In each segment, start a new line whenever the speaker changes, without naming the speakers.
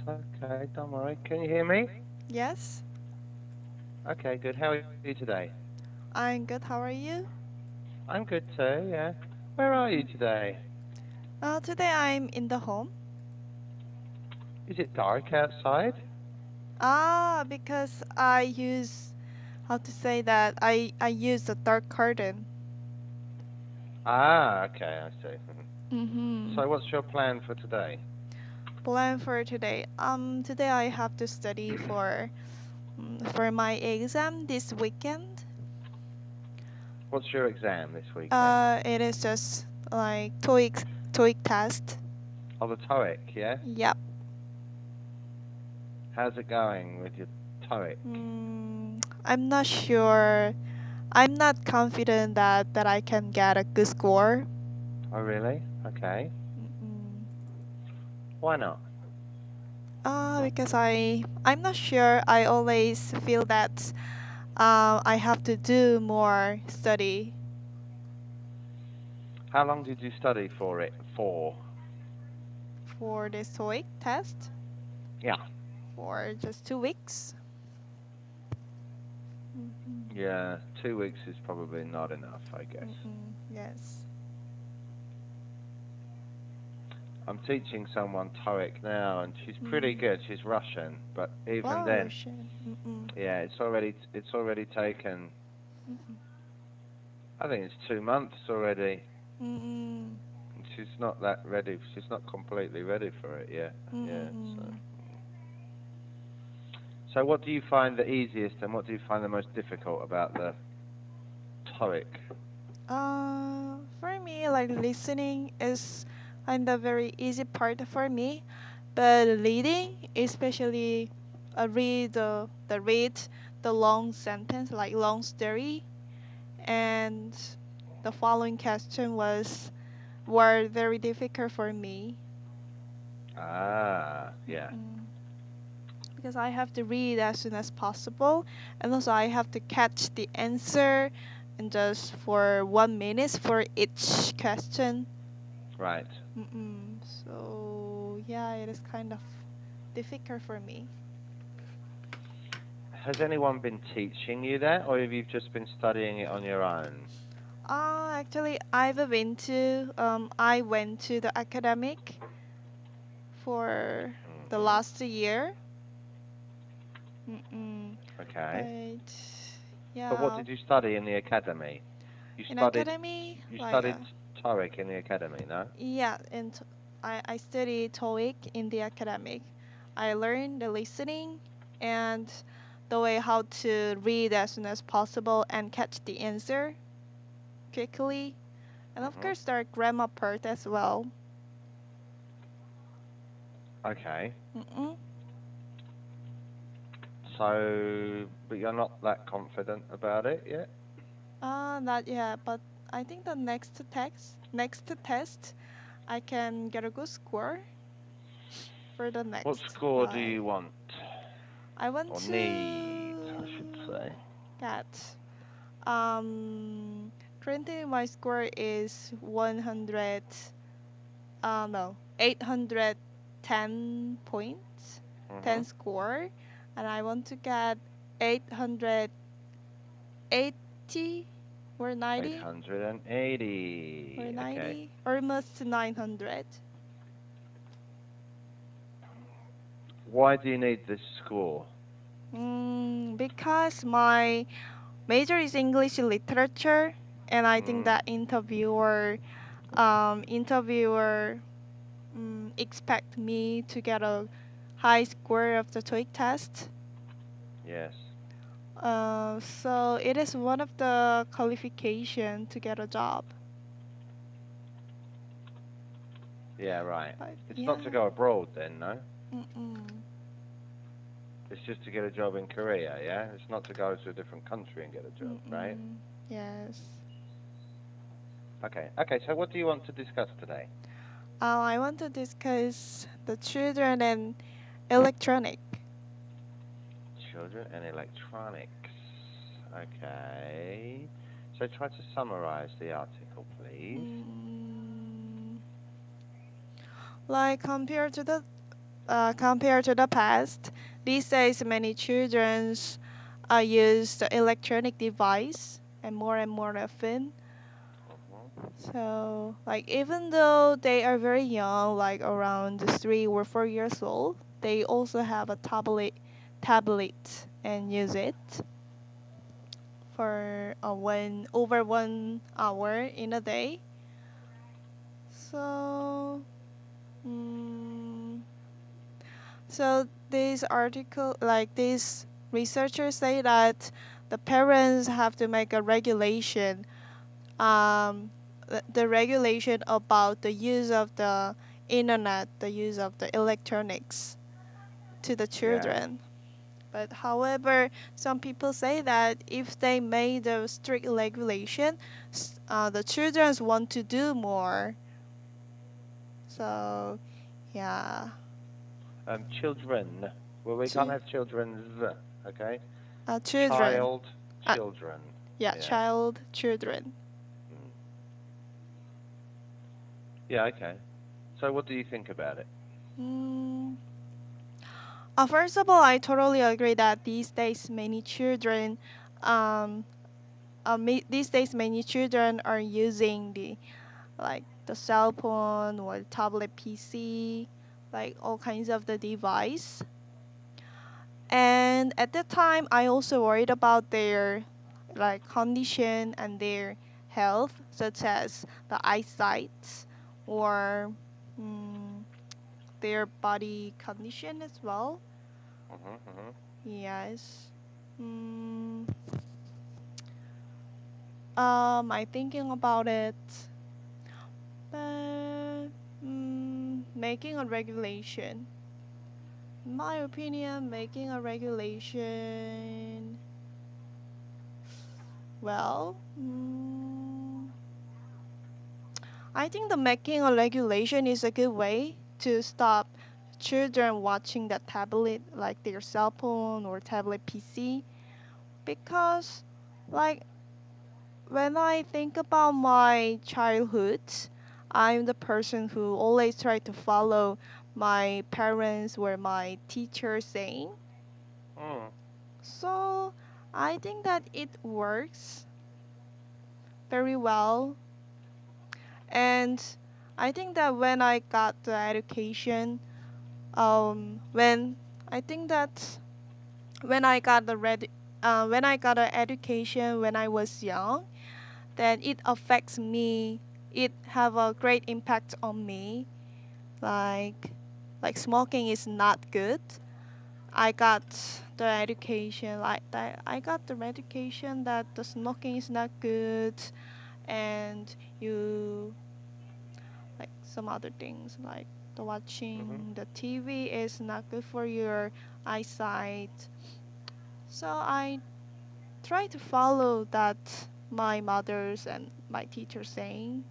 Okay, don't worry. Can you hear me?
Yes,
Okay, good. How are you today?
I'm good. How are you?
I'm good too, yeah. Where are you today?
Today I'm in the home.
Is it dark outside?
Because I use how to say that I use the dark curtain.
Ah, okay, I see.
Mm-hmm.
So what's your plan for today?
Plan for today. Today I have to study for my exam this weekend.
What's your exam this weekend?
It is just like TOEIC test.
Oh, the TOEIC, yes?
Yep.
How's it going with your TOEIC?
I'm not sure. I'm not confident that I can get a good score.
Oh, really? Okay.
Mm-mm.
Why not?
Because I'm not sure. I always feel that I have to do more study
How long did you study for it for?
for this TOEIC test
Yeah.
for just 2 weeks. Mm-mm.
Yeah, 2 weeks is probably not enough, I guess.
Mm-mm. Yes.
I'm teaching someone TOEIC now, and she's pretty
Mm.
good. She's Russian, but even
Wow,
then,
Russian. Mm-mm.
yeah, it's already taken.
Mm-mm.
I think it's 2 months already.
Mm-mm.
And she's not that ready. She's not completely ready for it yet. Yeah. So,
Mm-mm.
so what do you find the easiest, and what do you find the most difficult about the TOEIC?
For me, like listening is kind of very easy part for me, but reading, especially read the long sentence, like long story, and the following question were very difficult for me.
Ah, yeah.
Mm-mm. Because I have to read as soon as possible, and also I have to catch the answer, and just for 1 minute for each question.
Right.
So yeah, it is kind of difficult for me.
Has anyone been teaching you that, or have you just been studying it on your own?
Actually, I went to the academic for the
Hmm.
last year. Mm-mm.
Okay.
But
But what
yeah,
did you study in the academy? You
in
studied
academy,
you
like
studied TOEIC in the academy, no?
yeah, I studied TOEIC in the academic. I learned the listening and the way how to read as soon as possible and catch the answer quickly. And of
Hmm.
course, there are grammar part as well.
Okay.
Mm-mm.
So, but you're not that confident about it yet?
Not yet, but I think the next test, I can get a good score for the
What
next.
score do
Like,
you want?
I want
Or need, I should
to
say.
get currently my score is 100. No, 810 points,
Hmm.
10 score, and I want to get 880 or 90 or
880. Okay.
90, almost 900.
Why do you need this score?
Because my major is English literature, and I think
Mm,
that interviewer expect me to get a high score of the TOEIC test.
yes.
So it is one of the qualification to get a job.
Yeah, right.
But
It's not to
yeah,
go abroad then, no?
mm-mm.
It's just to get a job in Korea, yeah? It's not to go to a different country and get a job, right?
Mm-mm. Yes.
Okay. Okay, so what do you want to discuss today?
I want to discuss the children and electronic.
Children and electronics. Okay. So try to summarize the article, please.
Mm, like compared to the compared to the past, these days many children use the electronic device and more often.
Hmm.
So, like, even though they are very young, like around 3 or 4 years old, they also have a tablet and use it for one over 1 hour in a day. So, mm, so this article, like these researchers say that the parents have to make a regulation, the regulation about the use of the internet, the use of the electronics to the
Yeah.
children. But however, some people say that if they made a strict regulation, the children want to do more. So, yeah,
Children. Well, we can't
Ch-
have children's. Okay.
children,
Child,
uh,
children.
yeah,
Yeah.
child, children.
Mm. Yeah. Okay. So, what do you think about it?
Mm. First of all, I totally agree that these days many children, um, these days many children are using the cell phone or tablet PC, like all kinds of the device. And at that time, I also worried about their like condition and their health, such as the eyesight or mm, their body condition as well.
Mhm. Mhm.
Yes. Mm, I thinking about it, but making a regulation. In my opinion, making a regulation. Well, I think the making a regulation is a good way to stop children watching the tablet, like their cell phone or tablet PC, because, like, when I think about my childhood, I'm the person who always try to follow my parents or my teacher saying.
Mm.
So I think that it works very well. And I think that when I got the education, when I think that when I got when I got an education when I was young, then it affects me. It have a great impact on me. Like, like smoking is not good. I got the education like that. I got the education that the smoking is not good, and you like some other things like the
Mhm.
watching the TV is not good for your eyesight. So I try to follow that my mother's and my teacher saying.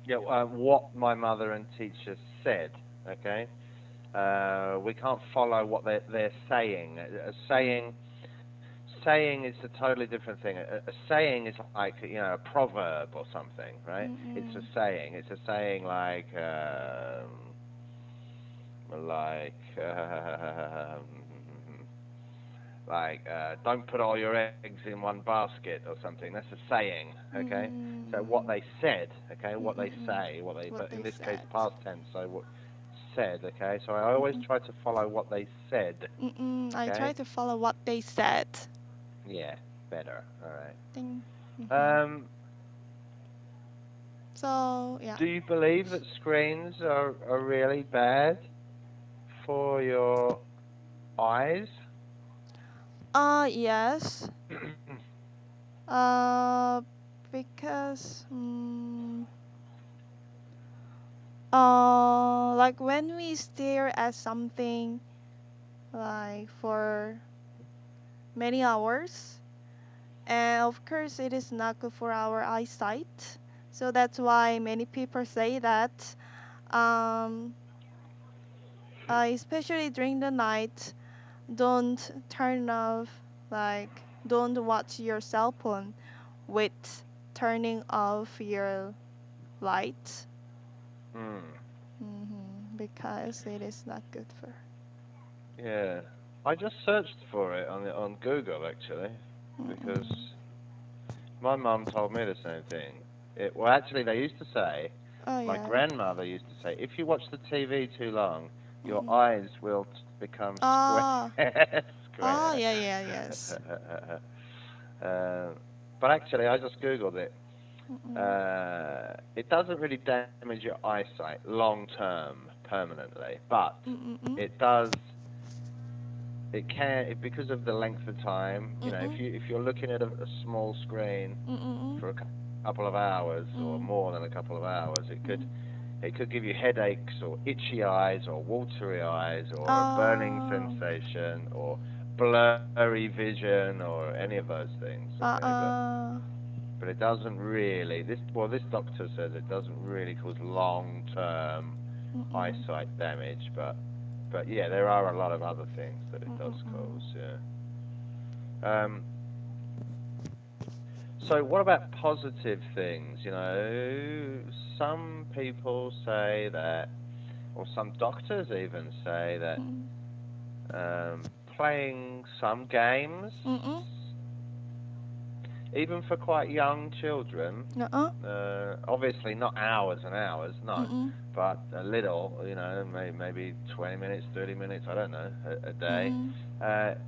Yeah. What my mother and teacher said. Okay. We can't follow what they're saying. Saying is a totally different thing. A saying is like a proverb or something, right? It's a
Mm-mm.
saying. It's a saying like don't put all your eggs in one basket or something. That's a saying, okay? So what
Mm-mm.
they said, okay, what they
Mm-mm.
say,
What
but in
they
this case
said.
past tense. So what said, okay? So I always
Mm-mm.
try to follow what they said,
Mm-mm. I try
okay?
to follow what they said.
Yeah, better. All right.
Thing. Mm-hmm.
Um,
So yeah.
do you believe that screens are really bad for your eyes?
Yes. Uh, because like when we stare at something like for many hours, and of course it is not good for our eyesight. So that's why many people say that, um, especially during the night, don't turn off, like don't watch your cell phone with turning off your light.
Hmm.
Hmm. because it is not good for.
Yeah. I just searched for it on Google actually because
Mm-mm.
my mum told me the same thing. Well, actually, they used to say,
Oh
my
yeah.
grandmother used to say, if you watch the TV too long, your
Mm-mm.
eyes will become square.
Ah. Oh
Square.
yeah, yeah, yes.
uh, but actually, I just Googled it.
Mm-mm.
It doesn't really damage your eyesight long term, permanently, but
Mm-mm.
it does. It can, because of the length of time. You know,
Mm-mm.
if you're looking at a small screen
Mm-mm.
for a couple of hours or more
Mm.
than a couple of hours,
Mm.
it could give you headaches or itchy eyes or watery eyes or a burning
Oh.
sensation or blurry vision or any of those things. Okay,
Uh-uh.
but it doesn't really. This doctor says it doesn't really cause long-term
Mm-mm.
eyesight damage, but yeah, there are a lot of other things that it does
Mm-mm.
cause. Yeah. Um, So, what about positive things? You know, some people say that, or some doctors even say that
Mm.
playing some games,
Mm-mm.
even for quite young children,
Uh-uh.
obviously not hours and hours, no,
Mm-mm.
but a little, you know, maybe 20 minutes, 30 minutes, I don't know, a day,
Mm-mm.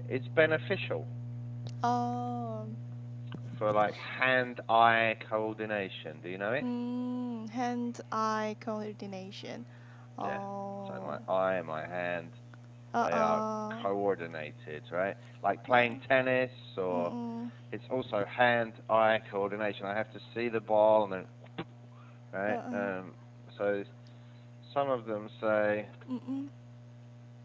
it's beneficial
Oh.
for like hand-eye coordination. Do you know it?
Hand-eye coordination.
Yeah. So my
Oh.
eye and my hand, they are
Uh-uh.
coordinated, right? Like
Yeah.
playing tennis, or
Mm-mm.
it's also hand-eye coordination. I have to see the ball and then, right?
Uh-uh.
So some of them say
Mm-mm.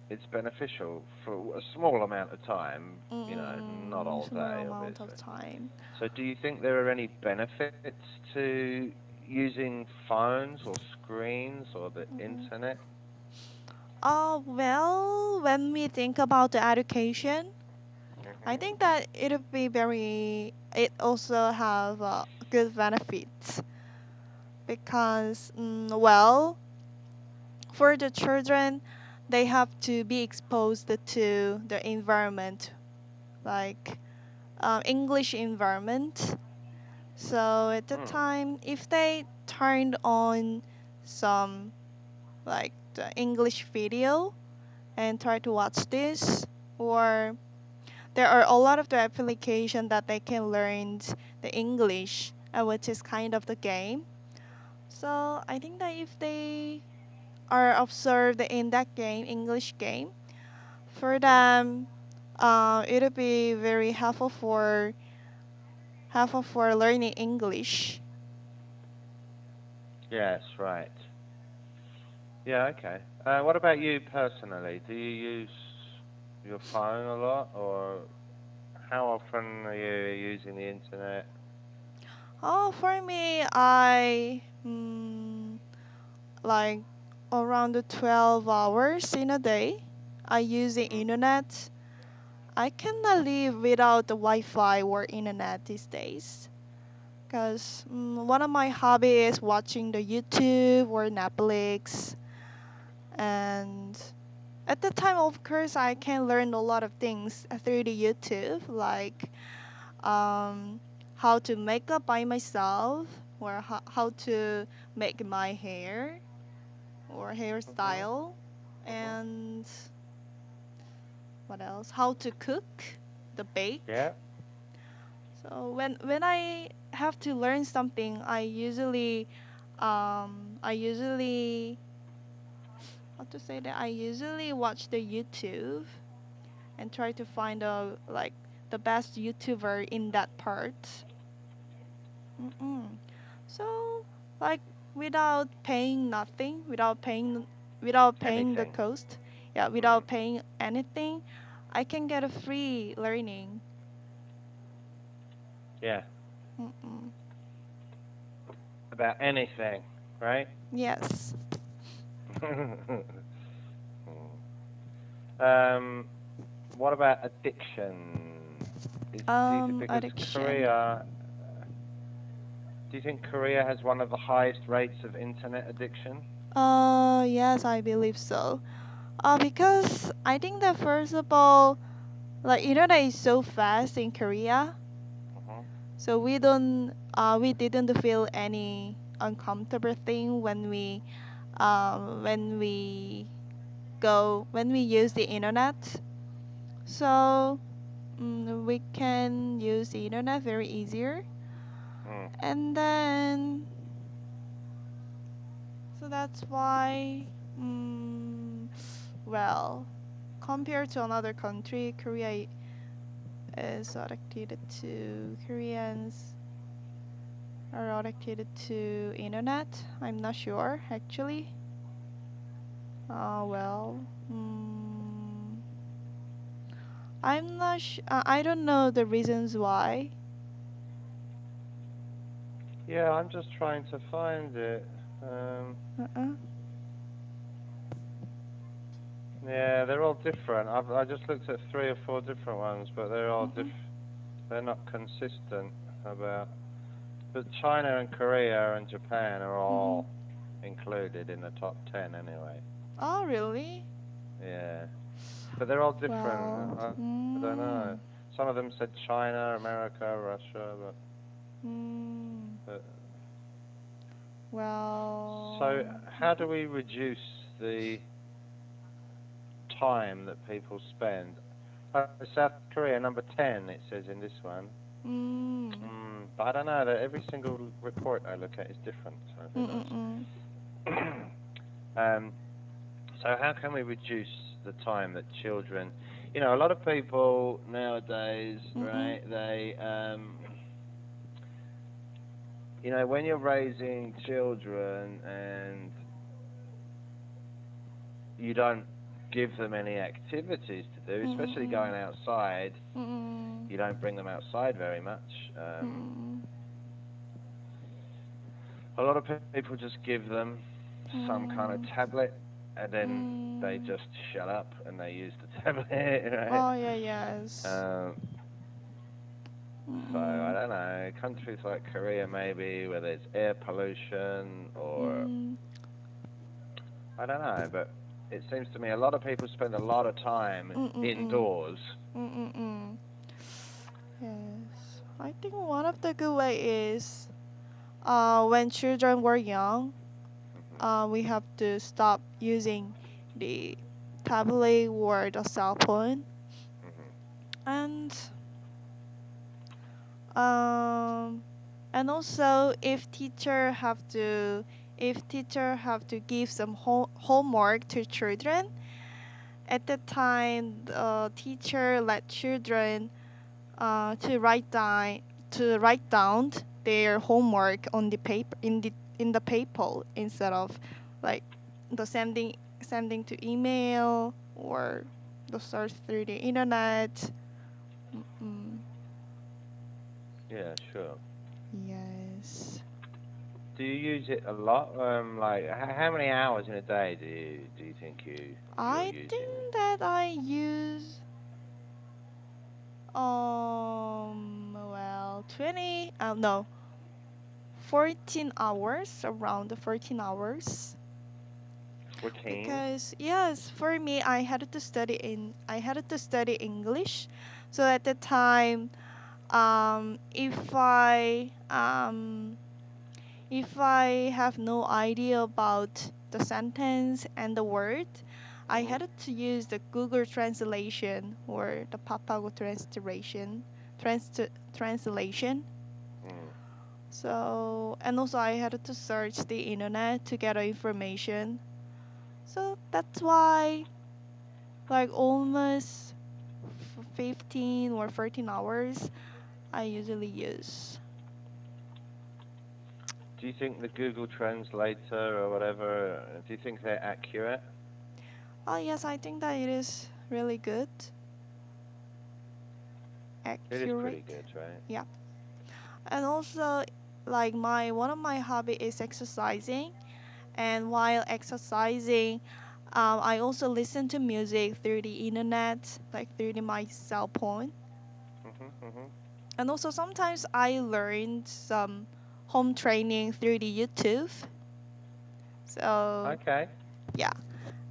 it's beneficial for a small amount of time, you know, not
Mm-mm.
all
Small
day,
amount of
obviously.
time.
So do you think there are any benefits to using phones or screens or the
Mm-mm.
internet?
Well, when we think about the education, I
Hmm.
think that it also have good benefits because, well, for the children, they have to be exposed to the environment, like English environment. So at the
Hmm.
time, if they turned on some like the English video and try to watch this, or there are a lot of the application that they can learn the English, which is kind of the game. So I think that if they are observed in that game, English game, for
Hmm.
them, it'll be very helpful for learning English.
Yes, right. Yeah, okay. What about you personally? Do you use your phone a lot, or how often are you using the internet?
Oh, for me, I like around the 12 hours in a day. I use the
Hmm.
internet. I cannot live without the Wi-Fi or internet these days. Because one of my hobby is watching the YouTube or Netflix. And at the time, of course, I can learn a lot of things through the YouTube, like um, how to make up by myself, or how to make my hair or
Hmm.
hairstyle,
Hmm.
and what else? How to cook, the bake.
Yeah.
So when I have to learn something, I usually how to say that I usually watch the YouTube and try to find the best YouTuber in that part. Mm-mm. So like without paying nothing, without paying the
Anything.
cost, yeah,
Hmm.
without paying anything, I can get a free learning.
Yeah.
Mm-mm.
About anything, right?
Yes.
um, what about addiction? Do you think, because
Addiction.
Korea, do you think Korea has one of the highest rates of internet addiction?
Yes, I believe so. Because I think that first of all, like internet is so fast in Korea,
Hmm.
so we didn't feel any uncomfortable thing when we when we use the internet. So we can use the internet very easier,
Mm.
and then so that's why mm, well, compared to another country, Korea is addicted to Koreans are addicted to internet. I'm not sure actually. Well, I'm not. I don't know the reasons why.
Yeah, I'm just trying to find it. Um,
Uh-uh.
yeah, they're all different. I just looked at three or four different ones, but they're all
Mm-mm.
they're not consistent about. But China and Korea and Japan are
Mm-hmm.
all included in the top 10 anyway.
Oh, really?
Yeah, but they're all different.
Well,
I don't know. Some of them said China, America, Russia,
mm,
but
well,
so how do we reduce the time that people spend? South Korea number 10 it says in this one.
mm,
But I don't know that every single report I look at is different, so who knows?
mm.
um, so how can we reduce the time that children? A lot of people nowadays,
Mm-mm.
right? When you're raising children and you don't give them any activities to do, especially
Mm-mm.
going outside.
Mm-mm.
You don't bring them outside very much.
Mm-mm.
A lot of people just give them some kind of
Mm.
tablet, and then they
Mm.
just shut up and they use the tablet, right?
Oh yeah, yes.
Um, so I
Mm-mm.
don't know. Countries like Korea, maybe where there's air pollution, or
Mm.
I don't know, but it seems to me a lot of people spend a lot of time
Mm-mm.
indoors.
Mm-mm. Yes. I think one of the good way is when children were young,
Hmm.
we have to stop using the tablet or the cell phone.
Hmm.
And um and also if teacher have to give some homework to children, at that time the teacher let children to write down their homework on the paper in the paper instead of like the sending to email or the search through the internet. Mm-mm.
Yeah, sure.
Yes.
Do you use it a lot? Like, how many hours in a day do you think you're
I
using?
think that I use well 20 no 14 hours, around 14 hours.
14.
Because yes, for me, I had to study English, so at the time, if I have no idea about the sentence and the word, I
Mhm.
had to use the Google translation or the Papago trans translation.
Mm.
So and also I had to search the internet to get information. So that's why like almost 15 or 14 hours I usually use.
Do you think the Google Translator or whatever? Do you think they're accurate?
Oh yes, I think that it is really good,
It is pretty
accurate.
good, right?
Yeah. And also like my one of my hobby is exercising, and while exercising I also listen to music through the internet, like through my cell phone.
Mhm. Mhm.
And also sometimes I learned some home training through the YouTube. So
Okay.
yeah,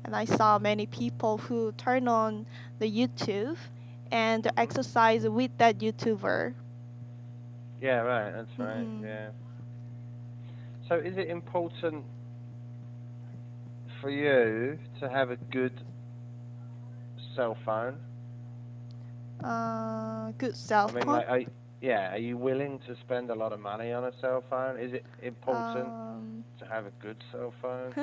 and I saw many people who turn on the YouTube and
Mhm.
exercise with that YouTuber.
Yeah, right. That's right.
Mm-mm.
Yeah. So, is it important for you to have a good cell phone?
Good
I
cell
mean,
phone.
yeah, are you willing to spend a lot of money on a cell phone? Is it important
Um,
to have a good cell phone?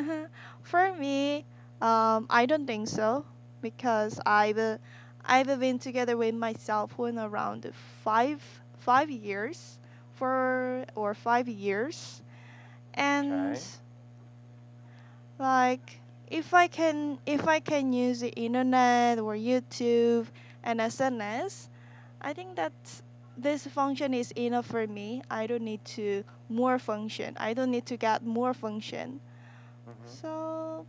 for me, I don't think so because I've been together with my cell phone around five years, 4 or 5 years, and
Okay.
like if I can use the internet or YouTube and SNS, I think that this function is enough for me. I don't need to more function. I don't need to get more function.
Mhm.
So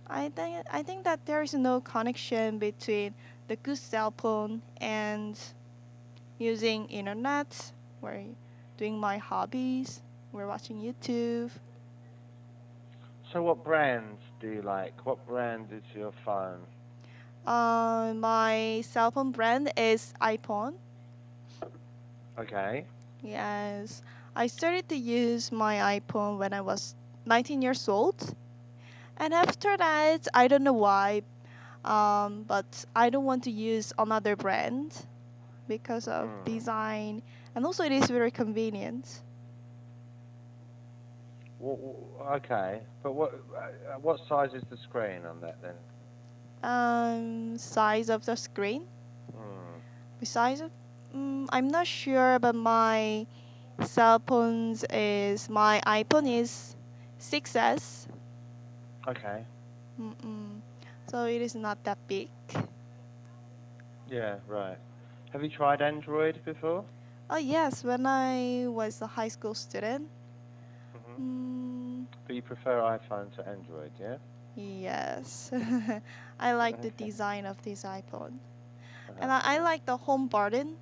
I think that there is no connection between the good cell phone and using internet or doing my hobbies or watching YouTube.
So, what brands do you like? What brand is your phone?
My cell phone brand is iPhone.
Okay.
Yes, I started to use my iPhone when I was 19 years old, and after that, I don't know why, but I don't want to use another brand because of
Hmm.
design, and also it is very convenient.
Okay. But what size is the screen on that then?
Size of the screen.
Hmm.
Besides, I'm not sure, but my iPhone is 6S.
Okay.
Mm-mm. So it is not that big.
Yeah. Right. Have you tried Android before?
Oh yes, when I was a high school student.
Mhm.
Mm,
But you prefer iPhone to Android, yeah?
yes, I like the
Okay.
design of this iPhone,
Uh-huh.
and I
Uh-huh.
like the home button.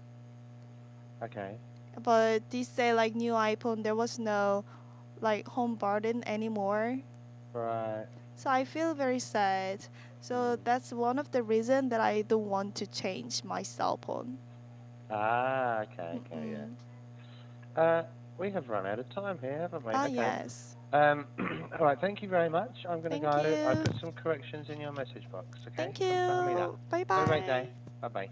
Okay.
But this say like new iPhone, there was no like home button anymore.
Right.
So I feel very sad. So
Hmm.
that's one of the reason that I don't want to change my cell phone.
Ah, okay, okay,
Mm-mm.
yeah. We have run out of time here, haven't we?
Ah
Okay.
yes.
Um, all right, thank you very much. I'm going to
Thank
go. I
you.
put some corrections in your message box, okay?
Thank
감사합니다.
you. Bye
Have a great day.
bye.
Bye bye.